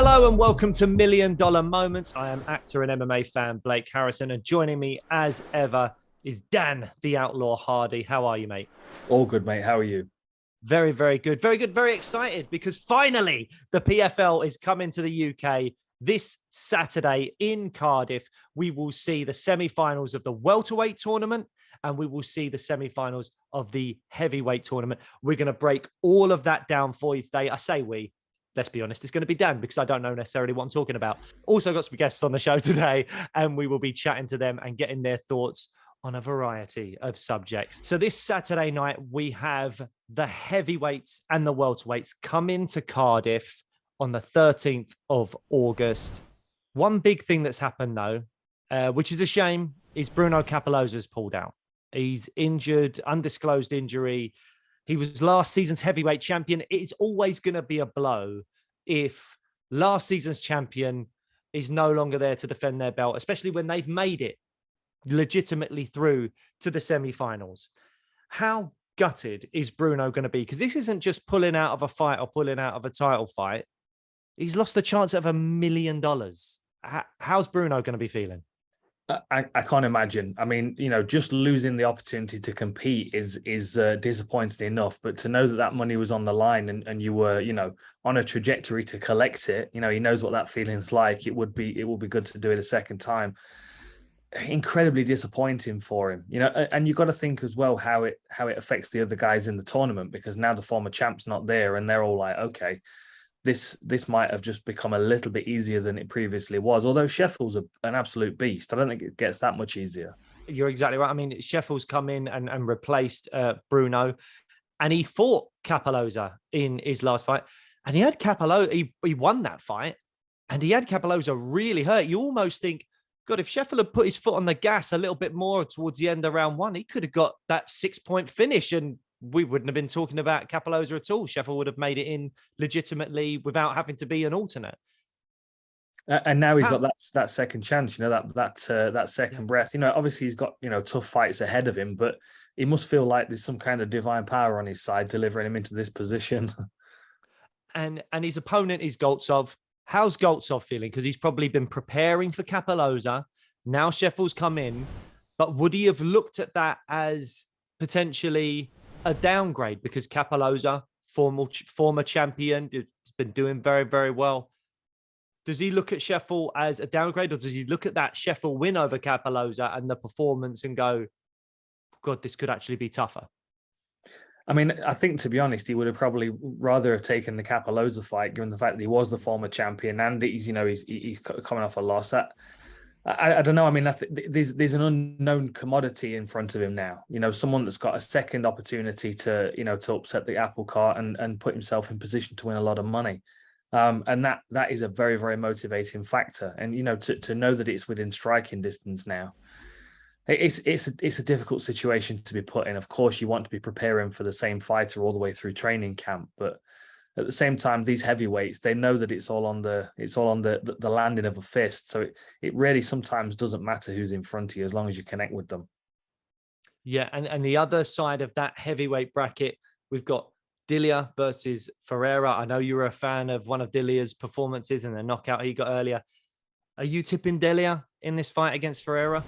Hello and welcome to Million Dollar Moments. I am actor and MMA fan Blake Harrison, and joining me as ever is Dan the Outlaw Hardy. How are you, mate? All good, mate. How are you? Very, very good. Very good. Very excited because finally the PFL is coming to the UK this Saturday in Cardiff. We will see the semi-finals of the welterweight tournament and we will see the semi-finals of the heavyweight tournament. We're going to break all of that down for you today. I say we. Let's be honest, it's going to be Dan because I don't know necessarily what I'm talking about. Also got some guests on the show today and we will be chatting to them and getting their thoughts on a variety of subjects. So this Saturday night, we have the heavyweights and the welterweights come into Cardiff on the 13th of August. One big thing that's happened though, which is a shame, is Bruno Capelloza's pulled out. He's injured, undisclosed injury. He was last season's heavyweight champion. It is always going to be a blow if last season's champion is no longer there to defend their belt, especially when they've made it legitimately through to the semi-finals. How gutted is Bruno going to be? Because this isn't just pulling out of a fight or pulling out of a title fight. He's lost the chance of $1 million. How's Bruno going to be feeling? I can't imagine. I mean, just losing the opportunity to compete is disappointing enough, but to know that money was on the line and you were, on a trajectory to collect it, he knows what that feeling's like. It will be good to do it a second time. Incredibly disappointing for him, and you've got to think as well how it affects the other guys in the tournament, because now the former champ's not there and they're all like, okay, this might have just become a little bit easier than it previously was. Although Scheffel's an absolute beast, I don't think it gets that much easier. You're exactly right. I mean, Scheffel's come in and replaced Bruno, and he fought Capelloza in his last fight, and he had Capelloza. He won that fight, and he had Capelloza really hurt. You almost think, God, if Scheffel had put his foot on the gas a little bit more towards the end of round one, he could have got that 6-point finish and we wouldn't have been talking about Capelloza at all. Scheffel would have made it in legitimately without having to be an alternate. And now he's got that second chance, that second breath. Obviously he's got, tough fights ahead of him, but he must feel like there's some kind of divine power on his side delivering him into this position. And his opponent is Goltsov. How's Goltsov feeling? Because he's probably been preparing for Capelloza. Now Scheffel's come in, but would he have looked at that as potentially a downgrade? Because Capelloza, former champion, has been doing very, very well. Does he look at Scheffel as a downgrade, or does he look at that Scheffel win over Capelloza and the performance and go, God, this could actually be tougher? I mean, I think, to be honest, he would have probably rather have taken the Capelloza fight, given the fact that he was the former champion and he's coming off a loss. I don't know. I mean, there's an unknown commodity in front of him now. Someone that's got a second opportunity to upset the apple cart and put himself in position to win a lot of money. And that is a very, very motivating factor. And to know that it's within striking distance now. It's a difficult situation to be put in. Of course, you want to be preparing for the same fighter all the way through training camp, but at the same time, these heavyweights, they know that it's all on the landing of a fist. So it really sometimes doesn't matter who's in front of you as long as you connect with them. Yeah, and the other side of that heavyweight bracket, we've got Delija versus Ferreira. I know you were a fan of one of Delia's performances and the knockout he got earlier. Are you tipping Delija in this fight against Ferreira?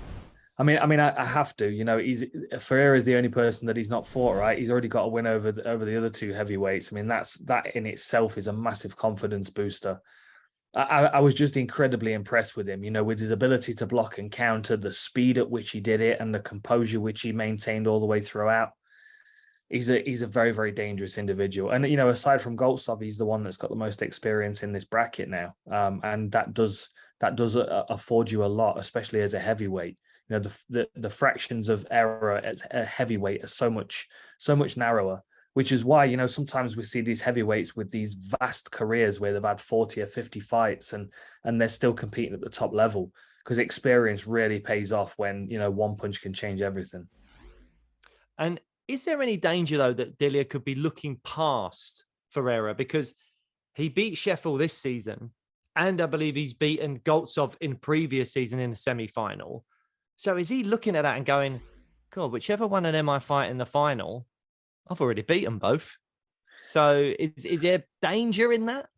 I mean, I have to. Ferreira is the only person that he's not fought, right? He's already got a win over the other two heavyweights. I mean, that in itself is a massive confidence booster. I was just incredibly impressed with him, with his ability to block and counter, the speed at which he did it, and the composure which he maintained all the way throughout. He's a very, very dangerous individual. And aside from Goltsov, he's the one that's got the most experience in this bracket now, and that does afford you a lot, especially as a heavyweight. The fractions of error at a heavyweight are so much narrower, which is why, sometimes we see these heavyweights with these vast careers where they've had 40 or 50 fights and they're still competing at the top level, because experience really pays off when, one punch can change everything. And is there any danger, though, that Delija could be looking past Ferreira? Because he beat Scheffel this season, and I believe he's beaten Goltsov in previous season in the semi-final. So is he looking at that and going, God, whichever one of them I fight in the final, I've already beaten both. So is there danger in that?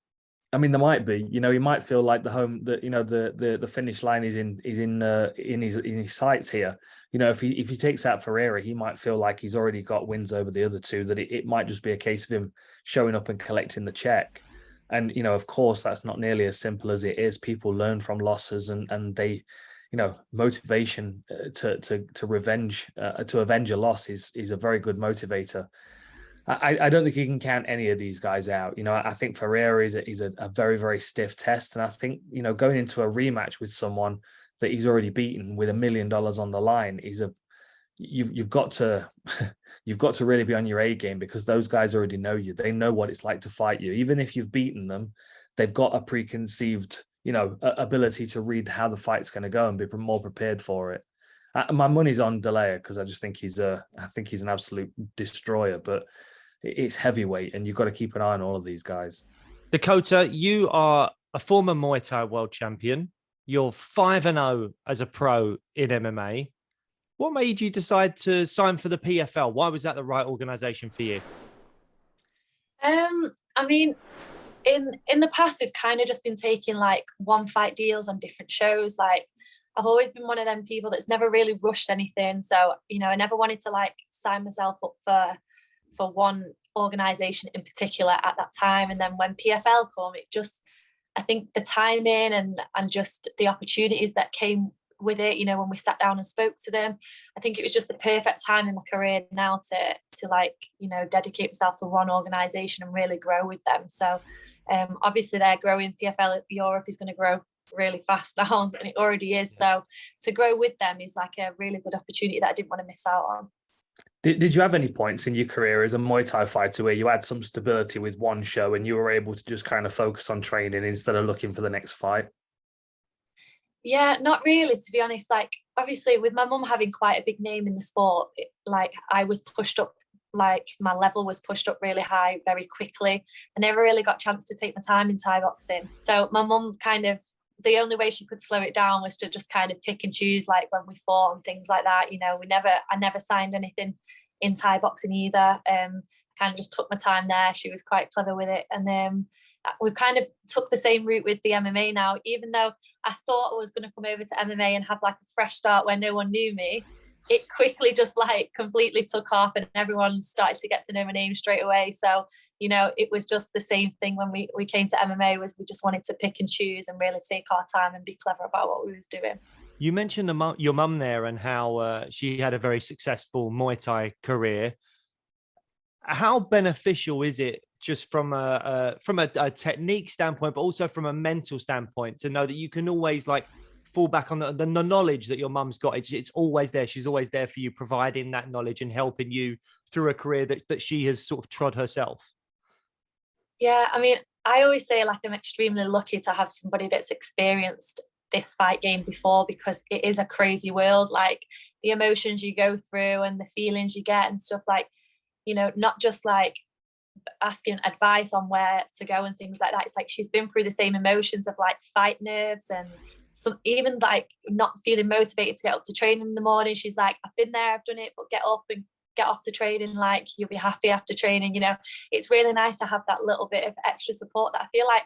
I mean, there might be, you know, he might feel like the finish line is in his sights here. You know, if he takes out Ferreira, he might feel like he's already got wins over the other two, that it might just be a case of him showing up and collecting the check. And, you know, of course, that's not nearly as simple as it is. People learn from losses, and they, you know, motivation to avenge a loss is a very good motivator. I don't think you can count any of these guys out. You know, I think Ferreira is a very, very stiff test. And I think, you know, going into a rematch with someone that he's already beaten with $1 million on the line you've got to really be on your A game, because those guys already know you. They know what it's like to fight you. Even if you've beaten them, they've got a preconceived, you know, ability to read how the fight's going to go and be more prepared for it. My money's on Delija, because I just think he's an absolute destroyer. But it's heavyweight, and you've got to keep an eye on all of these guys. Dakota, you are a former Muay Thai world champion. You're 5-0 as a pro in MMA. What made you decide to sign for the PFL? Why was that the right organization for you? I mean, in the past, we've kind of just been taking like one fight deals on different shows. Like, I've always been one of them people that's never really rushed anything. So, you know, I never wanted to like sign myself up for one organization in particular at that time. And then when PFL come, I think the timing and just the opportunities that came with it, you know, when we sat down and spoke to them, I think it was just the perfect time in my career now to like, you know, dedicate myself to one organization and really grow with them. So obviously they're growing. PFL Europe is going to grow really fast now, and it already is. So to grow with them is like a really good opportunity that I didn't want to miss out on. Did you have any points in your career as a Muay Thai fighter where you had some stability with one show and you were able to just kind of focus on training instead of looking for the next fight? Yeah, not really, to be honest. Like, obviously with my mum having quite a big name in the sport, like I was pushed up, like my level was pushed up really high very quickly. I never really got a chance to take my time in Thai boxing. So my mum kind of, the only way she could slow it down was to just kind of pick and choose, like when we fought and things like that. You know, I never signed anything in Thai boxing either. Kind of just took my time there. She was quite clever with it. And we've kind of took the same route with the MMA now. Even though I thought I was going to come over to MMA and have like a fresh start where no one knew me, it quickly just like completely took off and everyone started to get to know my name straight away. So, you know, it was just the same thing when we came to MMA, was we just wanted to pick and choose and really take our time and be clever about what we was doing. You mentioned your mum there and how she had a very successful Muay Thai career. How beneficial is it, just from a technique standpoint, but also from a mental standpoint, to know that you can always like fall back on the knowledge that your mum's got? It's always there. She's always there for you, providing that knowledge and helping you through a career that she has sort of trod herself. Yeah, I mean, I always say like I'm extremely lucky to have somebody that's experienced this fight game before, because it is a crazy world. Like the emotions you go through and the feelings you get and stuff, like, you know, not just like asking advice on where to go and things like that. It's like she's been through the same emotions of like fight nerves and some, even like not feeling motivated to get up to training in the morning. She's like, I've been there, I've done it, but get up and get off to training, like you'll be happy after training. You know, it's really nice to have that little bit of extra support that I feel like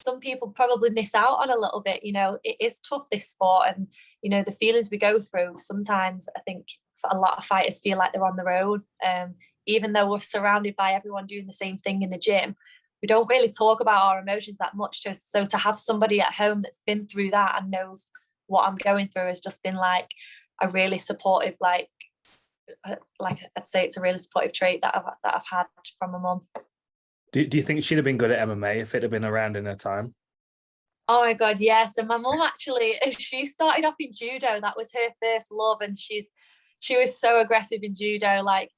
some people probably miss out on a little bit. You know, it is tough, this sport, and you know the feelings we go through sometimes. I think for a lot of fighters feel like they're on their own, even though we're surrounded by everyone doing the same thing in the gym. We don't really talk about our emotions that much. So to have somebody at home that's been through that and knows what I'm going through has just been like a really supportive, like I'd say it's a really supportive trait that I've had from my mum. Do you think she'd have been good at MMA if it had been around in her time? Oh my God, yeah. So my mum actually, she started off in judo. That was her first love, and she was so aggressive in judo. Like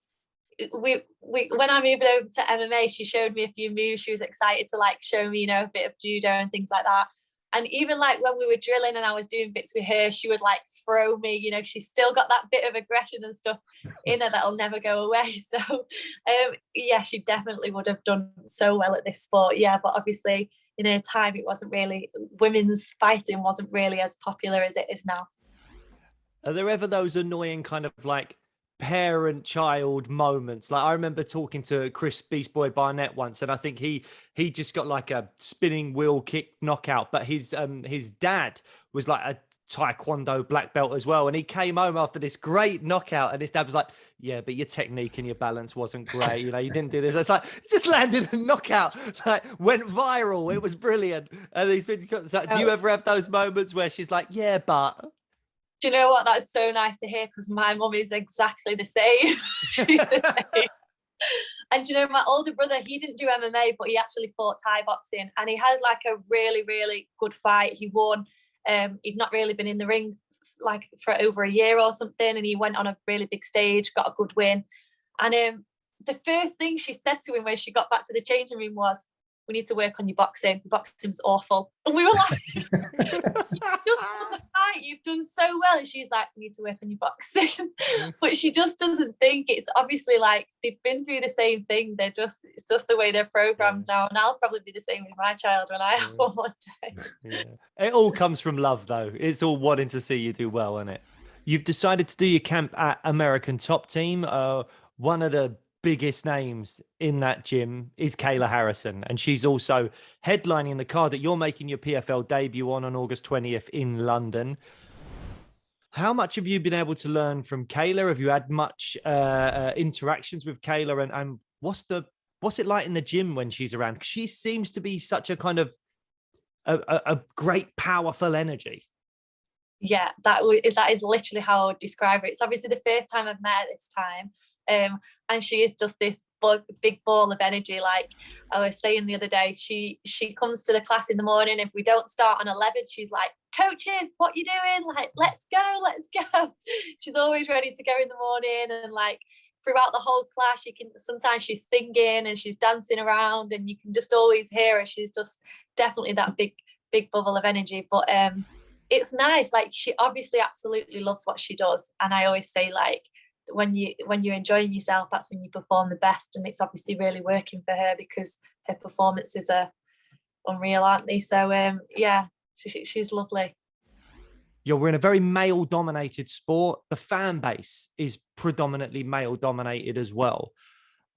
we when I moved over to MMA, she showed me a few moves. She was excited to like show me, you know, a bit of judo and things like that. And even like when we were drilling and I was doing bits with her, she would like throw me, you know, she's still got that bit of aggression and stuff in her that'll never go away. So yeah, she definitely would have done so well at this sport. Yeah, but obviously in her time, it wasn't really, women's fighting wasn't really as popular as it is now. Are there ever those annoying kind of like parent-child moments. Like I remember talking to Chris Beast Boy Barnett once, and I think he just got like a spinning wheel kick knockout, but his dad was like a Taekwondo black belt as well, and he came home after this great knockout, and his dad was like, "Yeah, but your technique and your balance wasn't great. You know, you didn't do this." It's like just landed a knockout, like went viral. It was brilliant. And he's been. So, do you ever have those moments where she's like, "Yeah, but"? Do you know what? That's so nice to hear, because my mum is exactly the same. She's the same. And you know, my older brother, he didn't do MMA, but he actually fought Thai boxing, and he had like a really, really good fight. He won. He'd not really been in the ring like for over a year or something, and he went on a really big stage, got a good win. And the first thing she said to him when she got back to the changing room was, "We need to work on your boxing. Your boxing's awful." And we were like, "You just won the fight. You've done so well." And she's like, "We need to work on your boxing." But she just doesn't think. It's obviously like they've been through the same thing. It's just the way they're programmed now. And I'll probably be the same with my child when I have one day. Yeah. It all comes from love, though. It's all wanting to see you do well, isn't it? You've decided to do your camp at American Top Team. One of the biggest names in that gym is Kayla Harrison, and she's also headlining the card that you're making your PFL debut on August 20th in London. How much have you been able to learn from Kayla? Have you had much interactions with Kayla, and what's it like in the gym when she's around? 'Cause she seems to be such a kind of a great, powerful energy. Yeah, that is literally how I would describe it. It's obviously the first time I've met her this time. And she is just this big ball of energy. Like I was saying the other day, she comes to the class in the morning. If we don't start on 11, she's like, "Coaches, what you doing? Like, let's go." She's always ready to go in the morning, and like throughout the whole class, sometimes she's singing and she's dancing around, and you can just always hear her. She's just definitely that big bubble of energy. But it's nice. Like she obviously absolutely loves what she does, and I always say like, when you're enjoying yourself, that's when you perform the best, and it's obviously really working for her because her performances are unreal, aren't they? So yeah, she's lovely. We're in a very male dominated sport. The fan base is predominantly male dominated as well.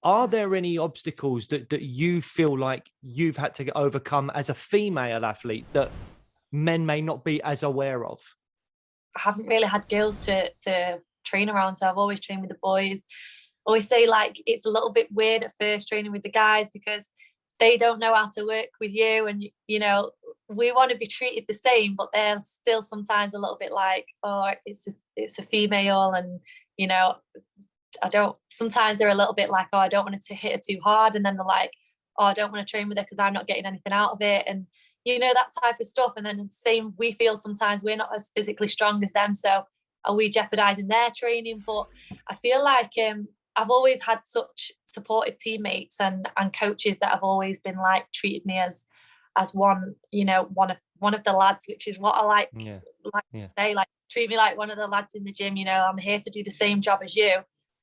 Are there any obstacles that you feel like you've had to overcome as a female athlete that men may not be as aware of? I haven't really had girls to train around, so I've always trained with the boys. I always say like it's a little bit weird at first training with the guys because they don't know how to work with you, and you know, we want to be treated the same, but they're still sometimes a little bit like, "Oh, it's a female," and you know, sometimes they're a little bit like, "Oh, I don't want to hit her too hard," and then they're like, "Oh, I don't want to train with her because I'm not getting anything out of it," and you know, that type of stuff. And then same, we feel sometimes we're not as physically strong as them, so are we jeopardizing their training? But I feel like I've always had such supportive teammates and coaches that have always been like treated me as one, you know, one of the lads, which is what I like to say, like treat me like one of the lads in the gym. You know, I'm here to do the same job as you,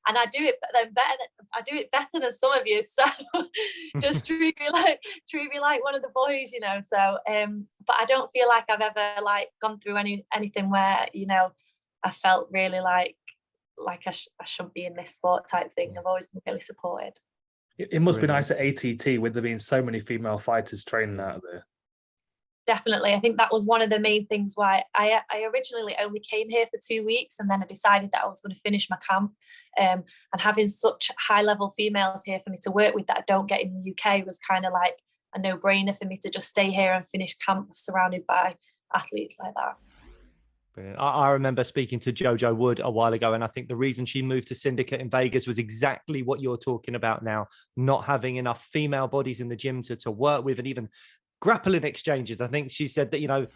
and I do it better. I do it better than some of you. So just treat me like one of the boys, you know. So but I don't feel like I've ever like gone through anything where, you know, I felt really like I shouldn't be in this sport type thing. I've always been really supported. It must be nice at ATT with there being so many female fighters training out there. Definitely. I think that was one of the main things why I originally only came here for 2 weeks, and then I decided that I was going to finish my camp. And having such high level females here for me to work with that I don't get in the UK was kind of like a no-brainer for me to just stay here and finish camp surrounded by athletes like that. Brilliant. I remember speaking to Jojo Wood a while ago, and I think the reason she moved to Syndicate in Vegas was exactly what you're talking about now, not having enough female bodies in the gym to work with, and even grappling exchanges. I think she said that, you know,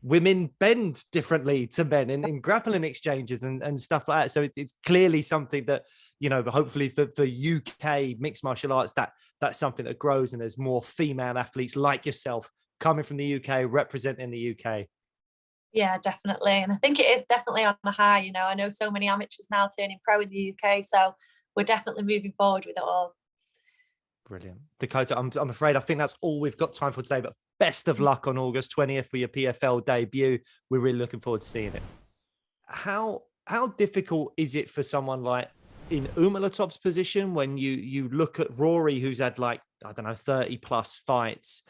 women bend differently to men in grappling exchanges and stuff like that. So it's clearly something that, you know, hopefully for UK mixed martial arts, that's something that grows, and there's more female athletes like yourself coming from the UK, representing the UK. Yeah, definitely. And I think it is definitely on a high. You know, I know so many amateurs now turning pro in the UK, so we're definitely moving forward with it all. Brilliant. Dakota, I'm afraid I think that's all we've got time for today, but best of luck on August 20th for your PFL debut. We're really looking forward to seeing it. How difficult is it for someone like in Umalatov's position when you look at Rory, who's had like, I don't know, 30 plus fights.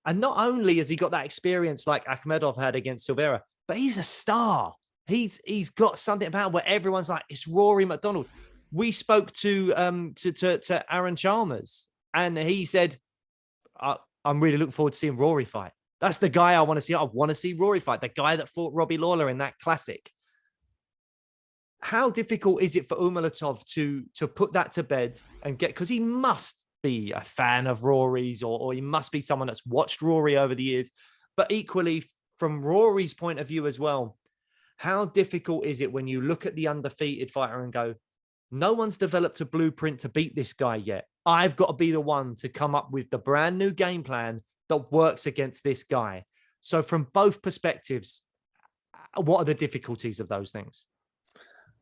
And not only has he got that experience like Akhmedov had against Silveira, but he's a star. He's got something about where everyone's like, it's Rory MacDonald. We spoke to Aaron Chalmers, and he said, I'm really looking forward to seeing Rory fight. That's the guy I want to see. I want to see Rory fight, the guy that fought Robbie Lawler in that classic. How difficult is it for Umalatov to put that to bed and get, because he must be a fan of Rory's, or he must be someone that's watched Rory over the years, but equally from Rory's point of view as well, how difficult is it when you look at the undefeated fighter and go, no one's developed a blueprint to beat this guy yet. I've got to be the one to come up with the brand new game plan that works against this guy. So from both perspectives, what are the difficulties of those things?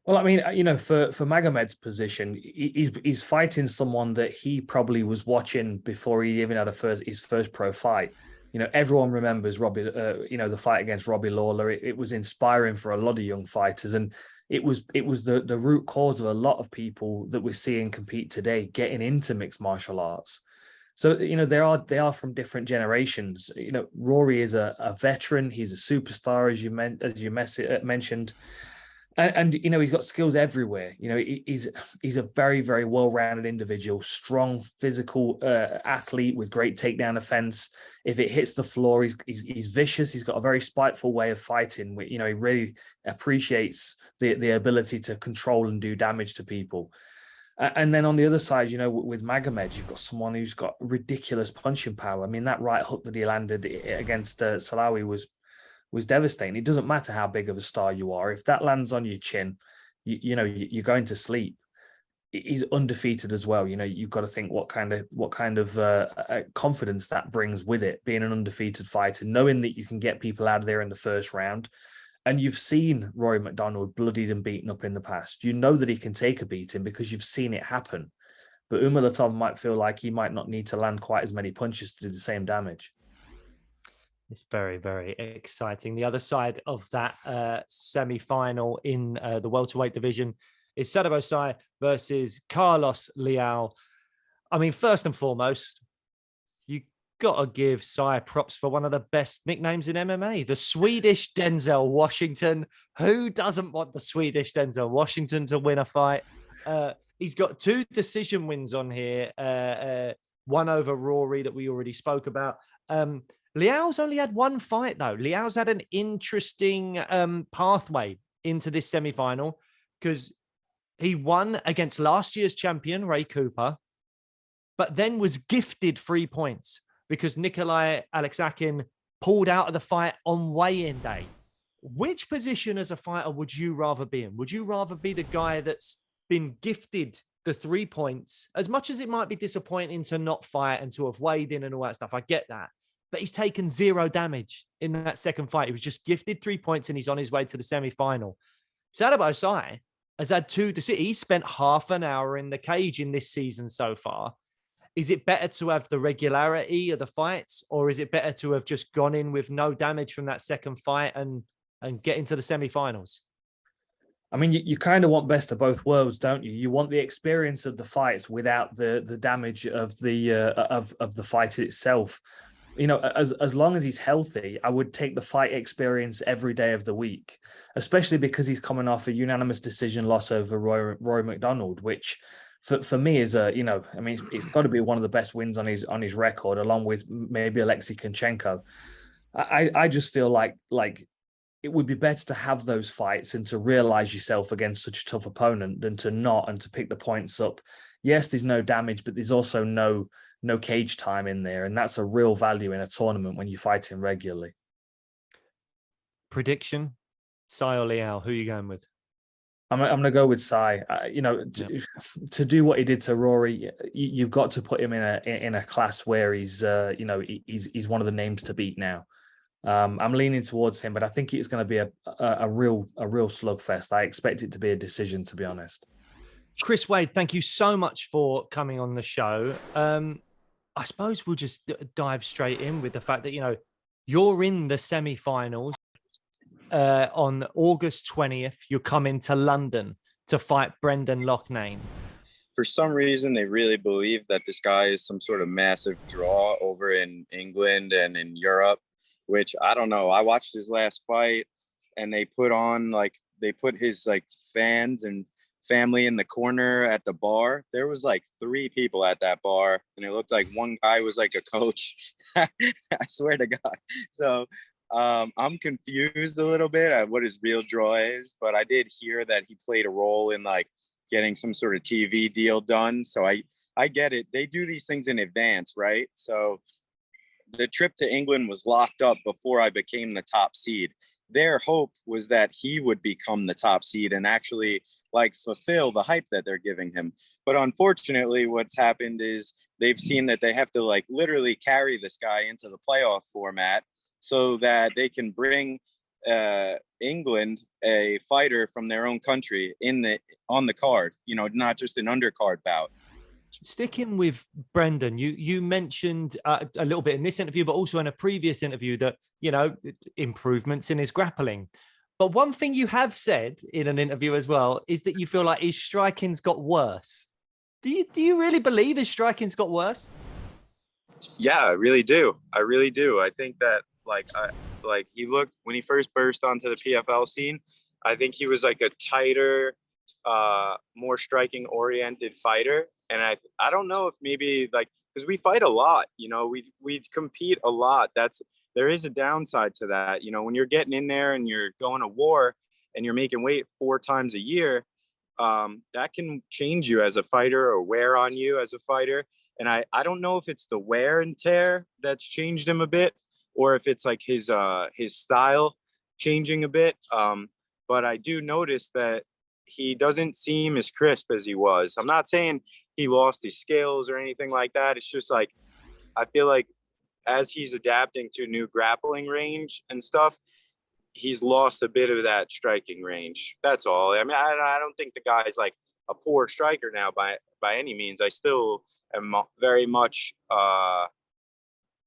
Well, I mean, for Magomed's position, he's fighting someone that he probably was watching before he even had his first pro fight. Everyone remembers Robbie, the fight against Robbie Lawler. It was inspiring for a lot of young fighters, and it was the root cause of a lot of people that we're seeing compete today getting into mixed martial arts. So they are from different generations. Rory is a veteran. He's a superstar, as you mentioned. And he's got skills everywhere. He's a very, very well-rounded individual, strong physical athlete with great takedown defense. If it hits the floor, he's vicious. He's got a very spiteful way of fighting. He really appreciates the ability to control and do damage to people. And then on the other side, with Magomed, you've got someone who's got ridiculous punching power. I mean, that right hook that he landed against Salawi was devastating. It doesn't matter how big of a star you are. If that lands on your chin, you're going to sleep. He's undefeated as well. You've got to think what kind of confidence that brings with it, being an undefeated fighter, knowing that you can get people out of there in the first round. And you've seen Rory MacDonald bloodied and beaten up in the past. You know that he can take a beating because you've seen it happen. But Umalatov might feel like he might not need to land quite as many punches to do the same damage. It's very, very exciting. The other side of that semi-final in the welterweight division is Sadibou Sy versus Carlos Leal. I mean, first and foremost, you got to give Sy props for one of the best nicknames in MMA, the Swedish Denzel Washington. Who doesn't want the Swedish Denzel Washington to win a fight? He's got 2 decision wins on here, one over Rory that we already spoke about. Leal's only had 1 fight, though. Leal's had an interesting pathway into this semi-final because he won against last year's champion, Ray Cooper, but then was gifted 3 points because Nikolai Alexakin pulled out of the fight on weigh-in day. Which position as a fighter would you rather be in? Would you rather be the guy that's been gifted the 3 points? As much as it might be disappointing to not fight and to have weighed in and all that stuff, I get that. But he's taken 0 damage in that second fight. He was just gifted 3 points and he's on his way to the semi-final. Sadibou Sy has had 2 decisions. He spent half an hour in the cage in this season so far. Is it better to have the regularity of the fights, or is it better to have just gone in with no damage from that second fight and get into the semi-finals? I mean, you kind of want best of both worlds, don't you? You want the experience of the fights without the damage of the fight itself. As long as he's healthy, I would take the fight experience every day of the week, especially because he's coming off a unanimous decision loss over Rory MacDonald, which for me is it's got to be one of the best wins on his record, along with maybe Alexei Kunchenko. I just feel like it would be better to have those fights and to realize yourself against such a tough opponent than to not, and to pick the points up. Yes, there's no damage, but there's also no cage time in there. And that's a real value in a tournament when you're fighting regularly. Prediction, Sy or Leal, who are you going with? I'm going to go with Sy. To do what he did to Rory, you've got to put him in a class where he's one of the names to beat now. I'm leaning towards him, but I think it's going to be a real slugfest. I expect it to be a decision, to be honest. Chris Wade, thank you so much for coming on the show. I suppose we'll just dive straight in with the fact that, you're in the semi-finals on August 20th. You're coming to London to fight Brendan Loughnane? For some reason, they really believe that this guy is some sort of massive draw over in England and in Europe, which I don't know. I watched his last fight, and they put his like fans and family in the corner at the bar. There was like 3 people at that bar, and it looked like one guy was like a coach. I swear to God. So I'm confused a little bit at what his real draw is, but I did hear that he played a role in like getting some sort of TV deal done. So I get it. They do these things in advance, right? So the trip to England was locked up before I became the top seed. Their hope was that he would become the top seed and actually like fulfill the hype that they're giving him. But unfortunately, what's happened is they've seen that they have to like literally carry this guy into the playoff format so that they can bring England a fighter from their own country on the card, not just an undercard bout. Sticking with Brendan, you mentioned a little bit in this interview, but also in a previous interview that, improvements in his grappling. But one thing you have said in an interview as well is that you feel like his striking's got worse. Do you really believe his striking's got worse? Yeah, I really do. I think that he looked, when he first burst onto the PFL scene, I think he was like a tighter, more striking oriented fighter. And I don't know if maybe because we fight a lot, we compete a lot. There is a downside to that. When you're getting in there and you're going to war and you're making weight 4 times a year, that can change you as a fighter or wear on you as a fighter. And I don't know if it's the wear and tear that's changed him a bit, or if it's like his style changing a bit. But I do notice that he doesn't seem as crisp as he was. I'm not saying he lost his skills or anything like that. It's just like, I feel like as he's adapting to a new grappling range and stuff, he's lost a bit of that striking range. That's all. I mean, I don't think the guy's like a poor striker now by any means. I still am very much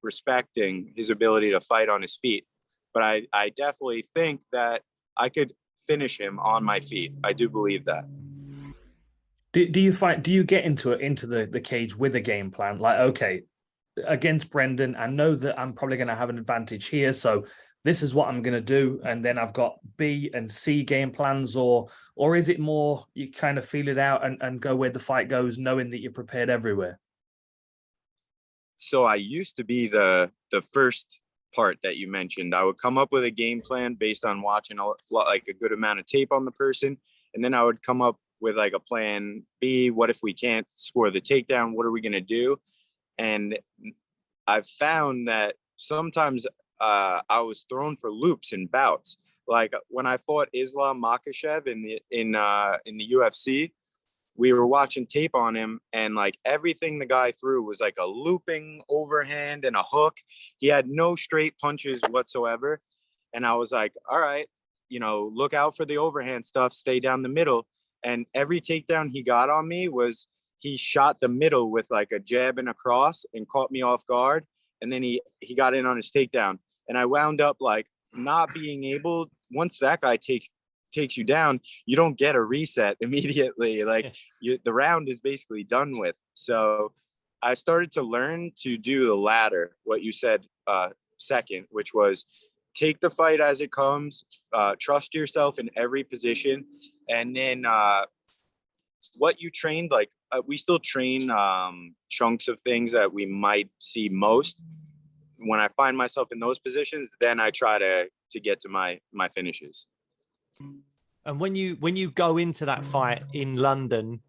respecting his ability to fight on his feet. But I definitely think that I could finish him on my feet. I do believe that. Do you get into the cage with a game plan? Like, okay, against Brendan, I know that I'm probably going to have an advantage here, so this is what I'm going to do, and then I've got B and C game plans, or is it more you kind of feel it out and go where the fight goes, knowing that you're prepared everywhere? So I used to be the first part that you mentioned. I would come up with a game plan based on watching a good amount of tape on the person, and then I would come up with like a plan B. What if we can't score the takedown? What are we going to do? And I've found that sometimes I was thrown for loops in bouts. Like when I fought Islam Makhachev in the UFC, we were watching tape on him, and like everything the guy threw was like a looping overhand and a hook. He had no straight punches whatsoever. And I was like, all right, look out for the overhand stuff, stay down the middle. And every takedown he got on me was he shot the middle with like a jab and a cross and caught me off guard. And then he got in on his takedown. And I wound up like not being able, once that guy takes you down, you don't get a reset immediately. Like the round is basically done with. So I started to learn to do the latter, what you said second, which was take the fight as it comes, trust yourself in every position. And then what you trained, like we still train chunks of things that we might see most. When I find myself in those positions, then I try to get to my finishes. And when you go into that fight in London,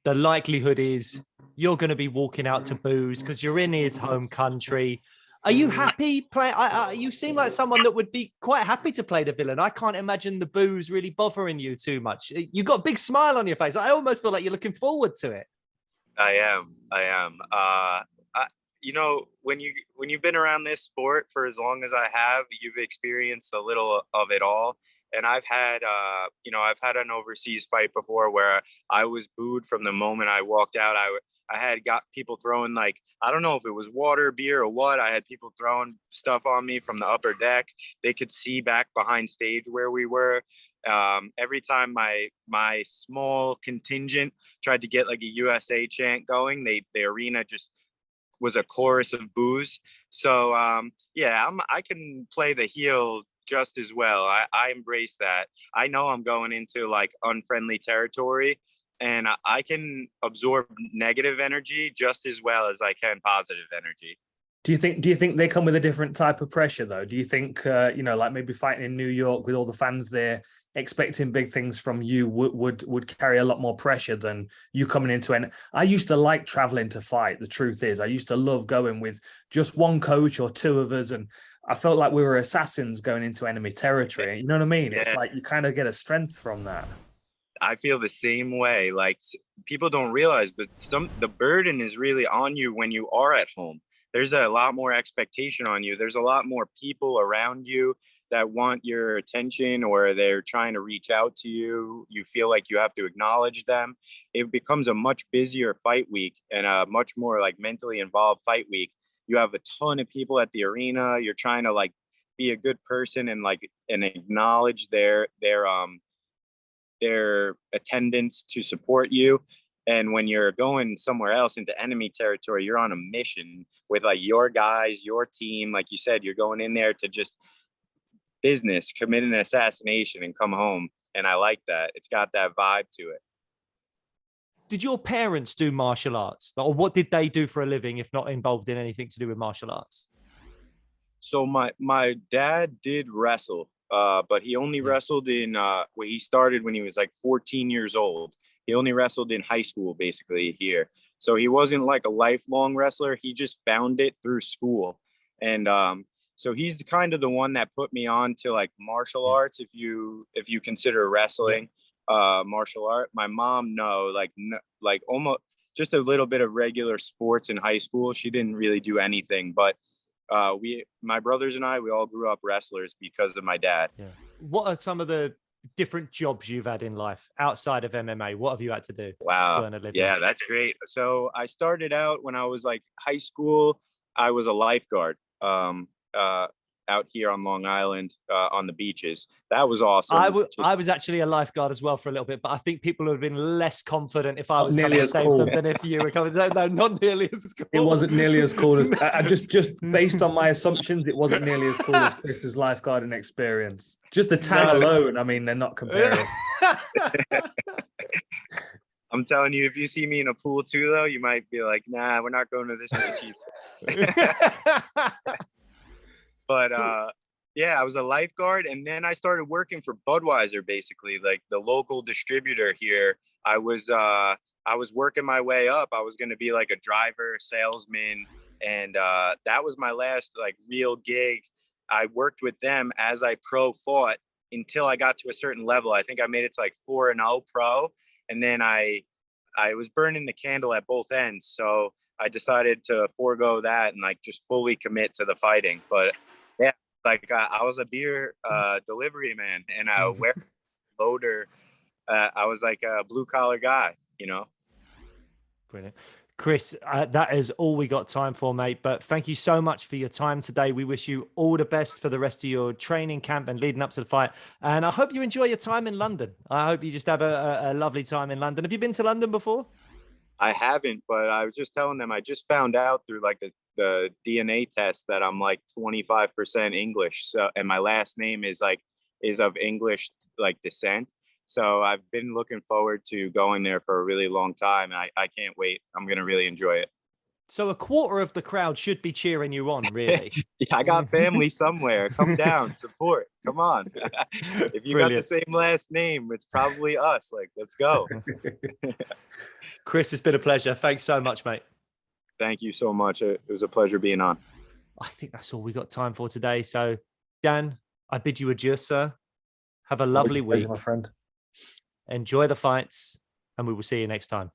the likelihood is you're going to be walking out to boos because you're in his home country. Are you happy play? You seem like someone that would be quite happy to play the villain. I can't imagine the boos really bothering you too much. You got a big smile on your face. I almost feel like you're looking forward to it. I am. When you've been around this sport for as long as I have, you've experienced a little of it all. And I've had an overseas fight before where I was booed from the moment I walked out. I had got people throwing, like, I don't know if it was water, beer, or what. I had people throwing stuff on me from the upper deck. They could see back behind stage where we were. Every time my small contingent tried to get like a USA chant going, the arena just was a chorus of boos. So yeah, I can play the heel just as well. I embrace that. I know I'm going into like unfriendly territory, and I can absorb negative energy just as well as I can positive energy. Do you think they come with a different type of pressure though? Do you think like maybe fighting in New York with all the fans there, expecting big things from you would carry a lot more pressure than you coming into it? I used to like traveling to fight. The truth is, I used to love going with just one coach or two of us, and I felt like we were assassins going into enemy territory. You know what I mean? Yeah. It's like you kind of get a strength from that. I feel the same way. Like, people don't realize, but the burden is really on you when you are at home. There's a lot more expectation on you. There's a lot more people around you that want your attention, or they're trying to reach out to you. You feel like you have to acknowledge them. It becomes a much busier fight week and a much more like mentally involved fight week. You have a ton of people at the arena. You're trying to like be a good person and acknowledge their attendance to support you. And when you're going somewhere else into enemy territory, you're on a mission with like your guys, your team. Like you said, you're going in there to just business, commit an assassination, and come home. And I like that. It's got that vibe to it. Did your parents do martial arts? Or what did they do for a living, if not involved in anything to do with martial arts? So my dad did wrestle, but he only wrestled he started when he was like 14 years old. He only wrestled in high school, basically, here. So he wasn't like a lifelong wrestler. He just found it through school. And so he's kind of the one that put me on to like martial arts, if you consider wrestling martial art. My mom, like almost just a little bit of regular sports in high school. She didn't really do anything, but my brothers and I, we all grew up wrestlers because of my dad. Yeah. What are some of the different jobs you've had in life outside of MMA? What have you had to do? Wow. To earn a living? Yeah, that's great. So I started out when I was like high school. I was a lifeguard out here on Long Island on the beaches. That was awesome. I was actually a lifeguard as well for a little bit, but I think people would have been less confident if I was coming to save them than if you were coming. No, not nearly as cool. It wasn't nearly as cool as I just based on my assumptions, it wasn't nearly as cool as Chris's lifeguarding experience. Just the tan alone, I mean, they're not comparing. I'm telling you, if you see me in a pool too, though, you might be like, nah, we're not going to this cheap. But yeah, I was a lifeguard, and then I started working for Budweiser, basically, like the local distributor here. I was working my way up. I was going to be like a driver, salesman, and that was my last like real gig. I worked with them as I pro fought until I got to a certain level. I think I made it to like 4-0 pro, and then I was burning the candle at both ends. So I decided to forego that and like just fully commit to the fighting. But yeah, like I was a beer delivery man, and a loader. I was like a blue collar guy, you know. Brilliant. Chris, that is all we got time for, mate. But thank you so much for your time today. We wish you all the best for the rest of your training camp and leading up to the fight. And I hope you enjoy your time in London. I hope you just have a lovely time in London. Have you been to London before? I haven't, but I was just telling them I just found out through like the DNA test that I'm like 25% English. So, and my last name is of English like descent. So I've been looking forward to going there for a really long time. And I can't wait. I'm going to really enjoy it. So a quarter of the crowd should be cheering you on, really. Yeah, I got family somewhere. Come down, support. Come on. If you got the same last name, it's probably us. Like, let's go. Chris, it's been a pleasure. Thanks so much, mate. Thank you so much. It was a pleasure being on. I think that's all we got time for today. So, Dan, I bid you adieu, sir. Have a lovely week, my friend. Enjoy the fights, and we will see you next time.